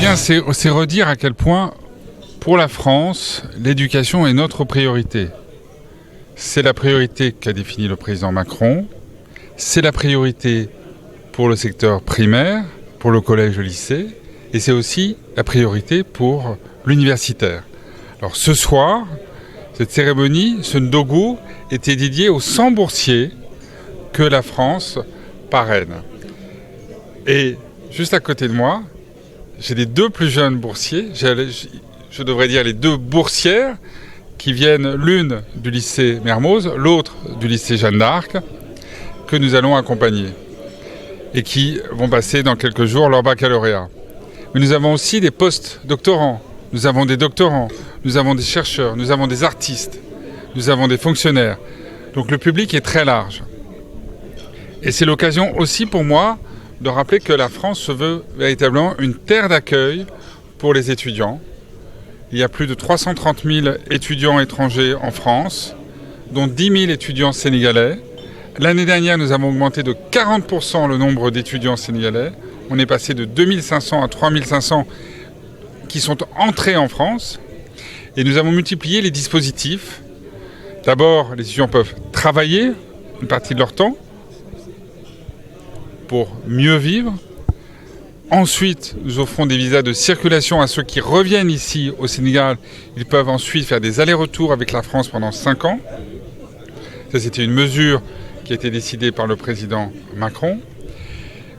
bien, c'est redire à quel point, pour la France, l'éducation est notre priorité. C'est la priorité qu'a définie le président Macron. C'est la priorité pour le secteur primaire, pour le collège et le lycée. Et c'est aussi la priorité pour l'universitaire. Alors ce soir, cette cérémonie, ce Ndougou, était dédiée aux 100 boursiers que la France parraine. Et juste à côté de moi, j'ai les deux plus jeunes boursiers, je devrais dire les deux boursières, qui viennent l'une du lycée Mermoz, l'autre du lycée Jeanne d'Arc, que nous allons accompagner et qui vont passer dans quelques jours leur baccalauréat. Mais nous avons aussi des post-doctorants, nous avons des doctorants, nous avons des chercheurs, nous avons des artistes, nous avons des fonctionnaires. Donc le public est très large. Et c'est l'occasion aussi pour moi de rappeler que la France se veut véritablement une terre d'accueil pour les étudiants. Il y a plus de 330 000 étudiants étrangers en France, dont 10 000 étudiants sénégalais. L'année dernière, nous avons augmenté de 40% le nombre d'étudiants sénégalais. On est passé de 2500 à 3500 qui sont entrés en France. Et nous avons multiplié les dispositifs. D'abord, les étudiants peuvent travailler une partie de leur temps pour mieux vivre. Ensuite, nous offrons des visas de circulation à ceux qui reviennent ici au Sénégal. Ils peuvent ensuite faire des allers-retours avec la France pendant 5 ans. Ça, c'était une mesure qui a été décidée par le président Macron.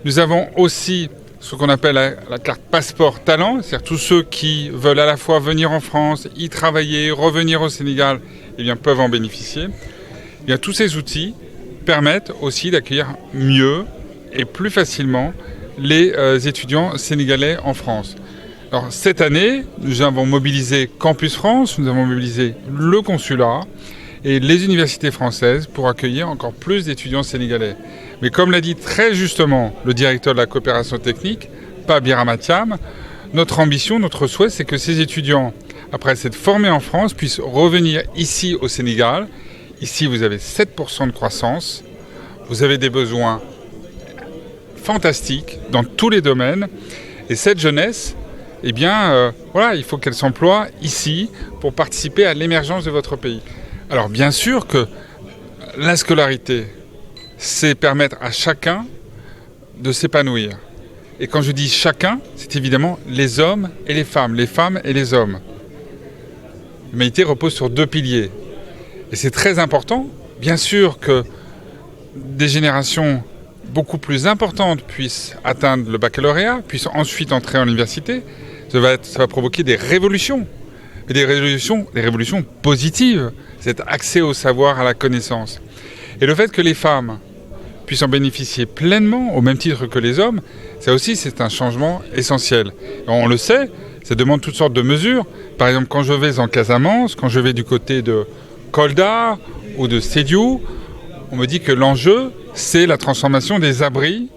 Nous avons aussi ce qu'on appelle la carte passeport talent, c'est-à-dire tous ceux qui veulent à la fois venir en France, y travailler, revenir au Sénégal, eh bien, peuvent en bénéficier. Eh bien, tous ces outils permettent aussi d'accueillir mieux et plus facilement les étudiants sénégalais en France. Alors, cette année, nous avons mobilisé Campus France, nous avons mobilisé le consulat et les universités françaises pour accueillir encore plus d'étudiants sénégalais. Mais comme l'a dit très justement le directeur de la coopération technique, Pape Biramatiam, notre ambition, notre souhait, c'est que ces étudiants, après s'être formés en France, puissent revenir ici au Sénégal. Ici, vous avez 7% de croissance, vous avez des besoins fantastique dans tous les domaines. Et cette jeunesse, eh bien, il faut qu'elle s'emploie ici pour participer à l'émergence de votre pays. Alors, bien sûr que la scolarité, c'est permettre à chacun de s'épanouir. Et quand je dis chacun, c'est évidemment les hommes et les femmes et les hommes. L'humanité repose sur 2 piliers. Et c'est très important, bien sûr, que des générations beaucoup plus importantes puissent atteindre le baccalauréat, puissent ensuite entrer en université. Ça va provoquer des révolutions. Et des révolutions positives. C'est accès au savoir, à la connaissance. Et le fait que les femmes puissent en bénéficier pleinement, au même titre que les hommes, ça aussi, c'est un changement essentiel. Et on le sait, ça demande toutes sortes de mesures. Par exemple, quand je vais en Casamance, quand je vais du côté de Kolda ou de Sédhiou, on me dit que l'enjeu, c'est la transformation des abris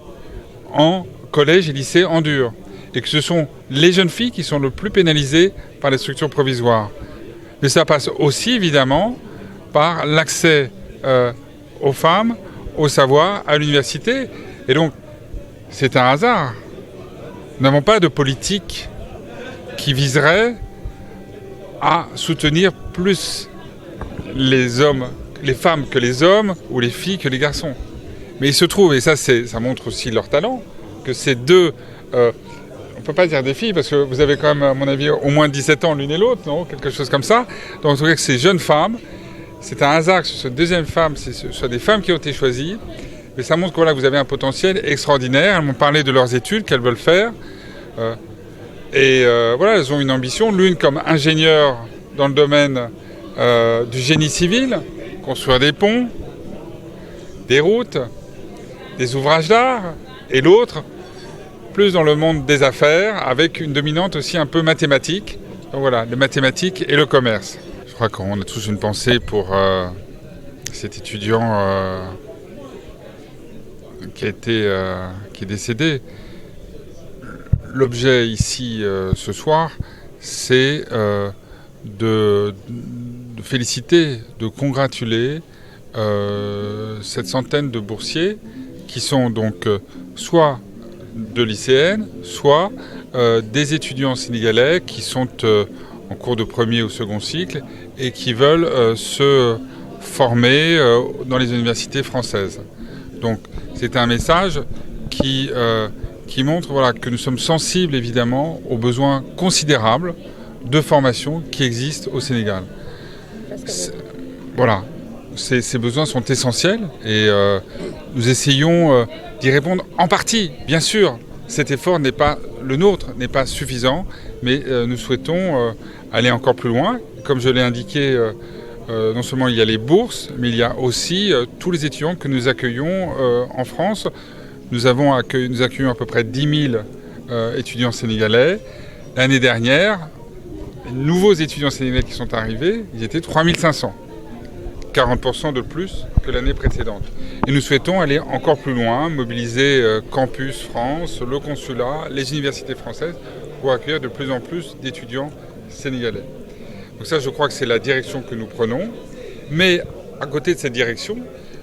en collège et lycée en dur. Et que ce sont les jeunes filles qui sont le plus pénalisées par les structures provisoires. Mais ça passe aussi, évidemment, par l'accès aux femmes, au savoir, à l'université. Et donc, c'est un hasard. Nous n'avons pas de politique qui viserait à soutenir plus les femmes que les hommes, ou les filles que les garçons. Mais il se trouve, et ça montre aussi leur talent, que ces deux... on ne peut pas dire des filles, parce que vous avez quand même, à mon avis, au moins 17 ans l'une et l'autre, non ? Quelque chose comme ça. Donc, en tout cas, que ces jeunes femmes, c'est un hasard que ce soit deuxième femme, ce soit des femmes qui ont été choisies. Mais ça montre que voilà, vous avez un potentiel extraordinaire. Elles m'ont parlé de leurs études qu'elles veulent faire. Elles ont une ambition. L'une comme ingénieure dans le domaine du génie civil, construire des ponts, des routes, des ouvrages d'art. Et l'autre, plus dans le monde des affaires, avec une dominante aussi un peu mathématique. Donc voilà, les mathématiques et le commerce. Je crois qu'on a tous une pensée pour cet étudiant qui est décédé. L'objet ici ce soir, c'est de féliciter, de congratuler cette centaine de boursiers qui sont donc soit de lycéennes, soit des étudiants sénégalais qui sont en cours de premier ou second cycle et qui veulent se former dans les universités françaises. Donc c'est un message qui montre que nous sommes sensibles évidemment aux besoins considérables de formation qui existent au Sénégal. Ces besoins sont essentiels et nous essayons d'y répondre en partie. Bien sûr, cet effort le nôtre n'est pas suffisant, mais nous souhaitons aller encore plus loin. Comme je l'ai indiqué, non seulement il y a les bourses, mais il y a aussi tous les étudiants que nous accueillons en France. Nous accueillons à peu près 10 000 étudiants sénégalais. L'année dernière, les nouveaux étudiants sénégalais qui sont arrivés, ils étaient 3 500. 40% de plus que l'année précédente. Et nous souhaitons aller encore plus loin, mobiliser Campus France, le consulat, les universités françaises pour accueillir de plus en plus d'étudiants sénégalais. Donc ça, je crois que c'est la direction que nous prenons. Mais à côté de cette direction,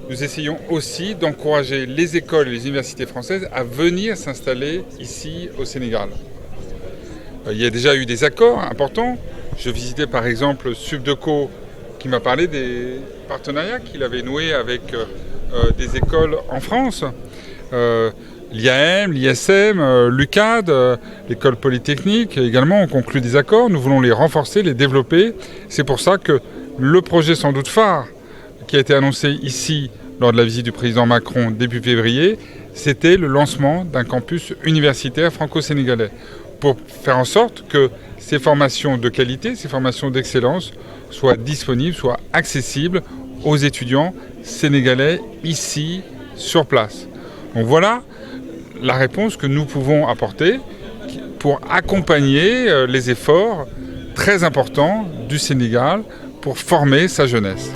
nous essayons aussi d'encourager les écoles et les universités françaises à venir s'installer ici au Sénégal. Il y a déjà eu des accords importants. Je visitais par exemple Subdeco qui m'a parlé des partenariats qu'il avait noués avec des écoles en France. L'IAM, l'ISM, l'UCAD, l'école polytechnique également ont conclu des accords. Nous voulons les renforcer, les développer. C'est pour ça que le projet sans doute phare qui a été annoncé ici lors de la visite du président Macron début février, c'était le lancement d'un campus universitaire franco-sénégalais pour faire en sorte que ces formations de qualité, ces formations d'excellence soient disponibles, soient accessibles aux étudiants sénégalais ici, sur place. Donc voilà la réponse que nous pouvons apporter pour accompagner les efforts très importants du Sénégal pour former sa jeunesse.